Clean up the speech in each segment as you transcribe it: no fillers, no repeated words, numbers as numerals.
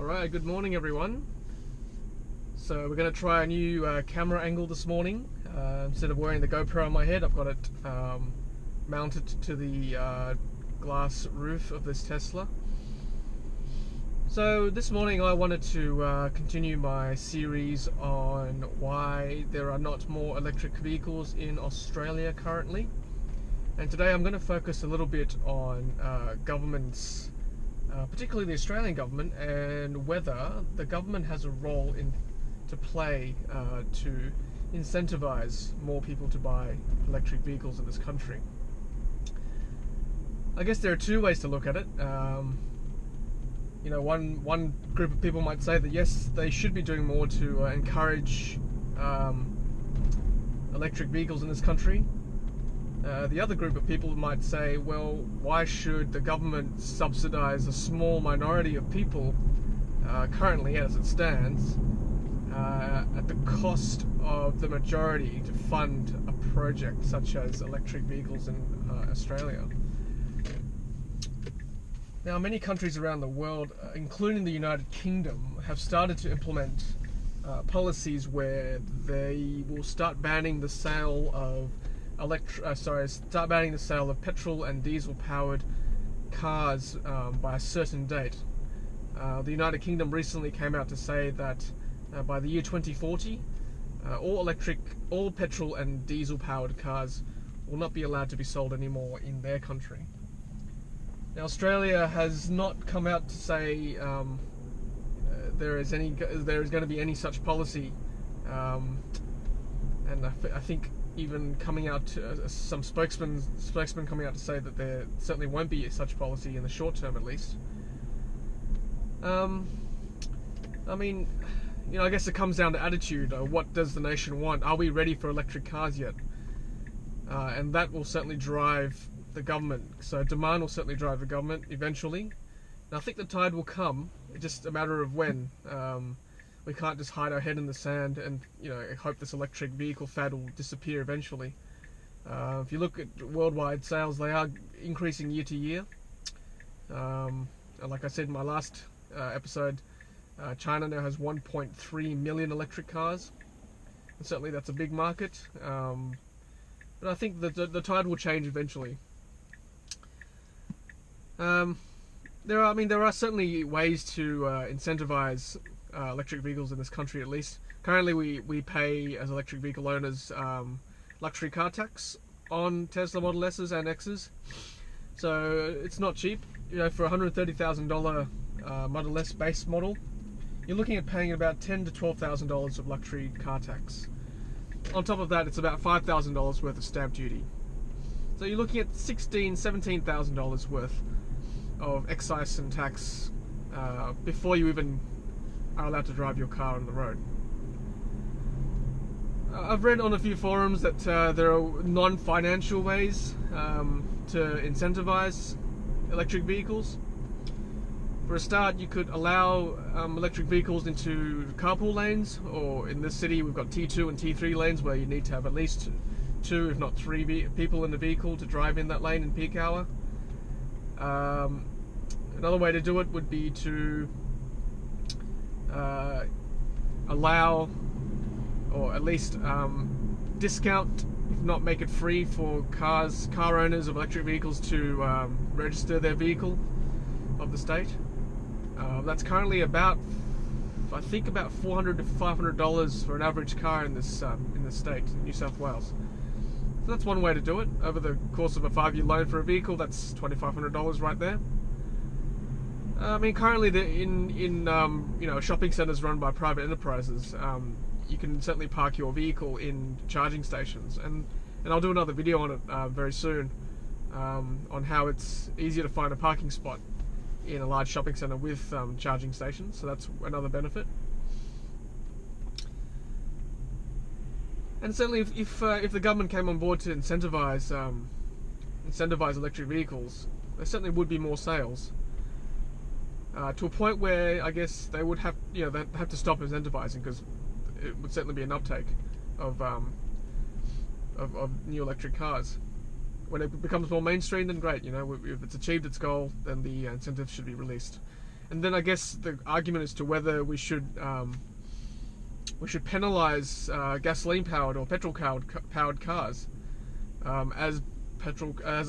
Alright, good morning everyone. So we're going to try a new camera angle this morning. Instead of wearing the GoPro on my head, I've got it mounted to the glass roof of this Tesla. So this morning I wanted to continue my series on why there are not more electric vehicles in Australia currently. And today I'm going to focus a little bit on governments, particularly the Australian government, and whether the government has a role to play to incentivize more people to buy electric vehicles in this country. I guess there are two ways to look at it. One group of people might say that yes, they should be doing more to encourage electric vehicles in this country. The other group of people might say, well, why should the government subsidize a small minority of people currently as it stands at the cost of the majority to fund a project such as electric vehicles in Australia? Now, many countries around the world, including the United Kingdom, have started to implement policies where they will start banning the sale of petrol and diesel-powered cars by a certain date. The United Kingdom recently came out to say that by the year 2040, all petrol and diesel-powered cars will not be allowed to be sold anymore in their country. Now, Australia has not come out to say there is going to be any such policy, and I think even coming out some spokesmen coming out to say that there certainly won't be such policy in the short term, at least. I mean, I guess it comes down to attitude. What does the nation want? Are we ready for electric cars yet? And that will certainly drive the government. So demand will certainly drive the government eventually. And I think the tide will come. It's just a matter of when. We can't just hide our head in the sand and hope this electric vehicle fad will disappear eventually. If you look at worldwide sales, they are increasing year to year. Like I said in my last episode, China now has 1.3 million electric cars. And certainly that's a big market. But I think the tide will change eventually. There are certainly ways to incentivize electric vehicles in this country, at least. Currently we pay, as electric vehicle owners, luxury car tax on Tesla Model S's and X's. So it's not cheap. For a $130,000 Model S base model, you're looking at paying about $10,000 to $12,000 of luxury car tax. On top of that, it's about $5,000 worth of stamp duty. So you're looking at $16,000, $17,000 worth of excise and tax before you even are allowed to drive your car on the road. I've read on a few forums that there are non-financial ways to incentivize electric vehicles. For a start, you could allow electric vehicles into carpool lanes, or in this city we've got T2 and T3 lanes where you need to have at least 2, if not 3 people in the vehicle to drive in that lane in peak hour. Another way to do it would be to allow, or at least discount, if not make it free, for car owners of electric vehicles to register their vehicle of the state. That's currently about $400 to $500 for an average car in this state, in New South Wales. So that's one way to do it. Over the course of a 5-year loan for a vehicle, that's $2,500 right there. Currently in shopping centres run by private enterprises, you can certainly park your vehicle in charging stations, and I'll do another video on it very soon, on how it's easier to find a parking spot in a large shopping centre with charging stations. So that's another benefit. And certainly, if the government came on board to incentivize electric vehicles, there certainly would be more sales. To a point where I guess they would have to stop incentivizing, because it would certainly be an uptake of new electric cars. When it becomes more mainstream, then great. If it's achieved its goal, then the incentives should be released. And then I guess the argument as to whether we should penalise gasoline-powered or petrol-powered cars as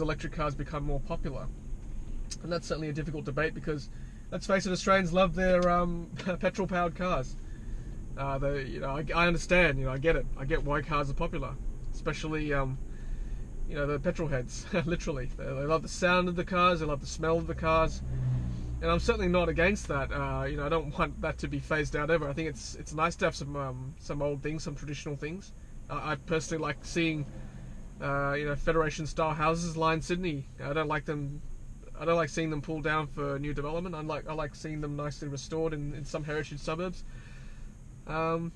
electric cars become more popular. And that's certainly a difficult debate because, let's face it, Australians love their petrol-powered cars. I understand. I get it. I get why cars are popular, especially the petrol heads. Literally, they love the sound of the cars. They love the smell of the cars. And I'm certainly not against that. I don't want that to be phased out ever. I think it's nice to have some old things, some traditional things. I personally like seeing Federation-style houses line Sydney. I don't like seeing them pulled down for new development. I like seeing them nicely restored in some heritage suburbs. And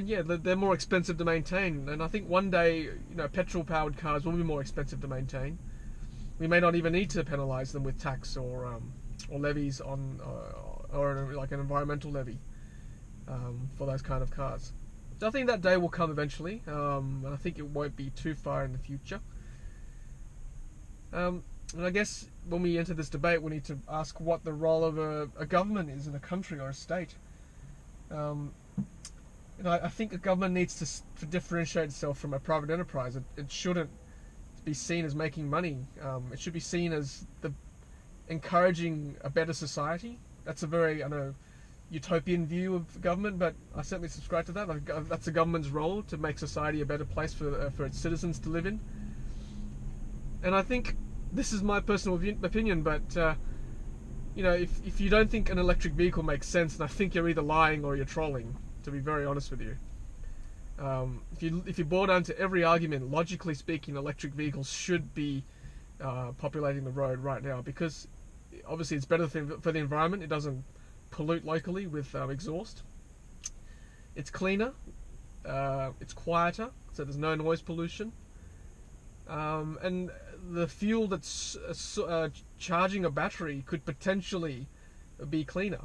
yeah, they're more expensive to maintain. And I think one day, petrol-powered cars will be more expensive to maintain. We may not even need to penalise them with tax or levies on, or like an environmental levy for those kind of cars. So I think that day will come eventually, and I think it won't be too far in the future. And I guess when we enter this debate, we need to ask what the role of a government is in a country or a state. I think a government needs to differentiate itself from a private enterprise. It shouldn't be seen as making money. It should be seen as encouraging a better society. That's a very utopian view of government, but I certainly subscribe to that. That's a government's role, to make society a better place for its citizens to live in. And I think this is my personal opinion, but if you don't think an electric vehicle makes sense, then I think you're either lying or you're trolling, to be very honest with you. If you boil down to every argument, logically speaking, electric vehicles should be populating the road right now, because obviously it's better for the environment. It doesn't pollute locally with exhaust. It's cleaner, it's quieter, so there's no noise pollution, and the fuel that's charging a battery could potentially be cleaner.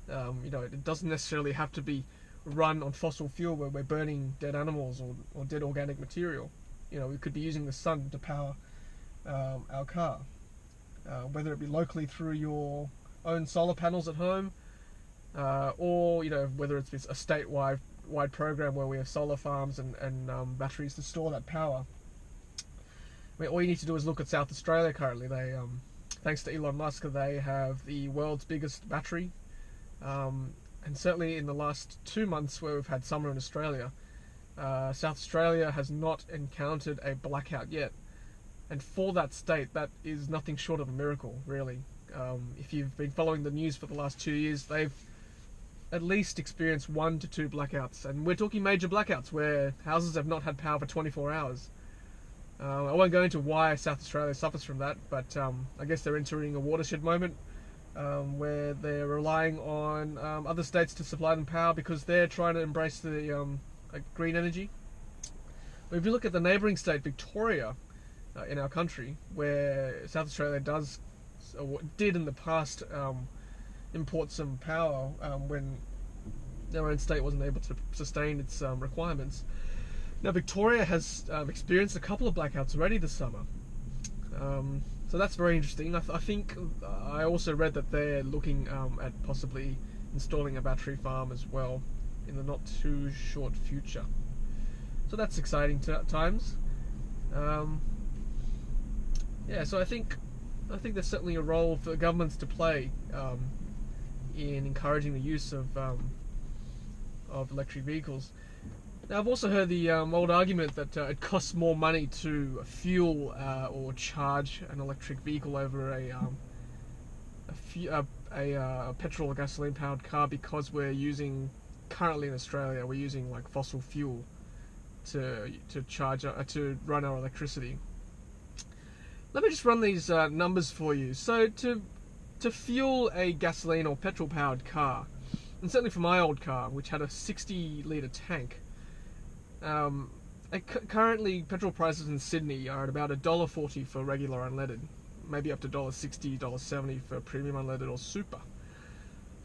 It doesn't necessarily have to be run on fossil fuel where we're burning dead animals or dead organic material. We could be using the sun to power our car, whether it be locally through your own solar panels at home, or whether it's a statewide program where we have solar farms and batteries to store that power. All you need to do is look at South Australia currently. They, thanks to Elon Musk, they have the world's biggest battery. And certainly in the last 2 months where we've had summer in Australia, South Australia has not encountered a blackout yet. And for that state, that is nothing short of a miracle, really. If you've been following the news for the last 2 years, they've at least experienced 1 to 2 blackouts. And we're talking major blackouts where houses have not had power for 24 hours. I won't go into why South Australia suffers from that, but I guess they're entering a watershed moment where they're relying on other states to supply them power because they're trying to embrace the green energy. But if you look at the neighbouring state, Victoria, in our country, where South Australia did in the past import some power when their own state wasn't able to sustain its requirements. Now Victoria has experienced a couple of blackouts already this summer. So that's very interesting. I think I also read that they're looking at possibly installing a battery farm as well in the not too short future. So that's exciting times. So I think there's certainly a role for governments to play in encouraging the use of electric vehicles. Now, I've also heard the old argument that it costs more money to fuel or charge an electric vehicle over a petrol or gasoline powered car because currently in Australia we're using like fossil fuel to run our electricity. Let me just run these numbers for you. So to fuel a gasoline or petrol powered car, and certainly for my old car, which had a 60-litre tank, currently petrol prices in Sydney are at about $1.40 for regular unleaded, maybe up to $1.60, $1.70 for premium unleaded or super.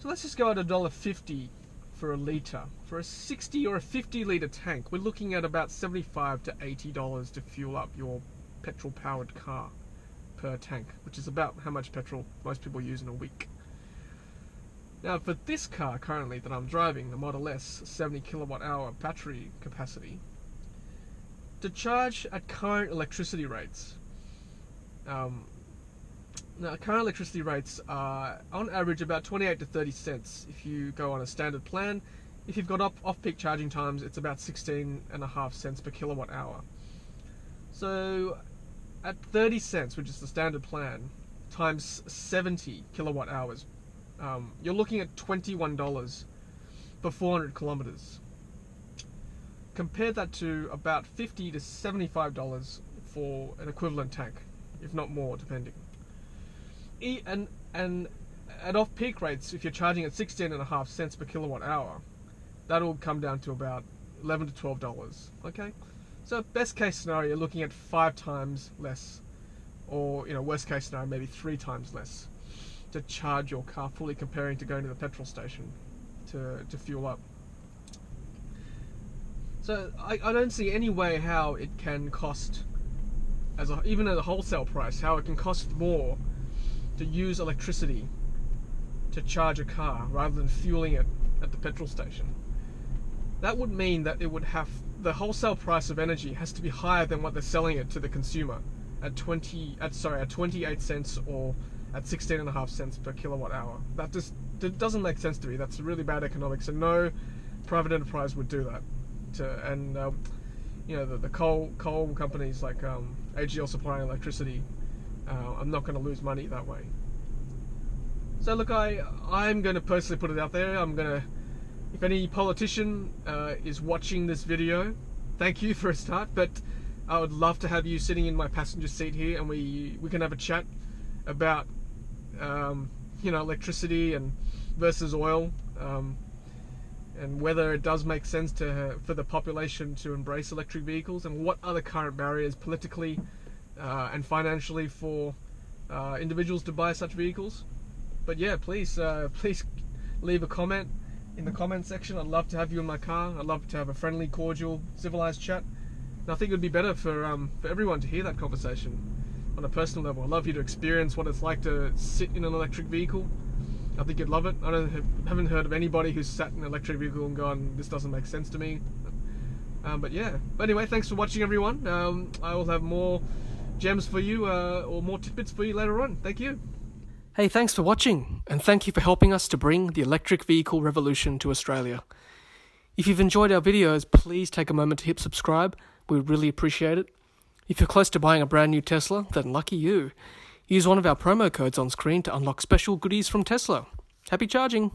So let's just go at $1.50 for a litre. For a 60 or a 50-litre tank, we're looking at about $75 to $80 to fuel up your petrol-powered car per tank, which is about how much petrol most people use in a week. Now for this car currently that I'm driving, the Model S, 70 kilowatt hour battery capacity, to charge at current electricity rates, now current electricity rates are on average about 28 to 30 cents if you go on a standard plan. If you've got off-peak charging times, it's about 16.5 cents per kilowatt hour. So at 30 cents, which is the standard plan, times 70 kilowatt hours, you're looking at $21 for 400 kilometers. Compare that to about $50 to $75 for an equivalent tank, if not more, depending. And at off-peak rates, if you're charging at 16.5 cents per kilowatt hour, that'll come down to about $11 to $12. Okay, so best case scenario, you're looking at 5 times less, or worst case scenario, maybe 3 times less to charge your car fully, comparing to going to the petrol station to fuel up. So I don't see any way how it can cost, even at a wholesale price, how it can cost more to use electricity to charge a car rather than fueling it at the petrol station. That would mean that the wholesale price of energy has to be higher than what they're selling it to the consumer at 28 cents or at 16.5 cents per kilowatt hour. That doesn't make sense to me. That's really bad economics, and no private enterprise would do that. The coal companies like AGL supplying electricity, I'm not going to lose money that way. So look, I'm going to personally put it out there. If any politician is watching this video, thank you for a start, but I would love to have you sitting in my passenger seat here, and we can have a chat about electricity and versus oil, and whether it does make sense for the population to embrace electric vehicles, and what are the current barriers politically and financially for individuals to buy such vehicles. But yeah, please leave a comment in the comment section. I'd love to have you in my car. I'd love to have a friendly, cordial, civilized chat. And I think it would be better for everyone to hear that conversation on a personal level. I'd love you to experience what it's like to sit in an electric vehicle. I think you'd love it. I haven't heard of anybody who's sat in an electric vehicle and gone, this doesn't make sense to me. But anyway, thanks for watching, everyone. I will have more gems for you, or more tidbits for you later on. Thank you. Hey, thanks for watching, and thank you for helping us to bring the electric vehicle revolution to Australia. If you've enjoyed our videos, please take a moment to hit subscribe. We really appreciate it. If you're close to buying a brand new Tesla, then lucky you. Use one of our promo codes on screen to unlock special goodies from Tesla. Happy charging!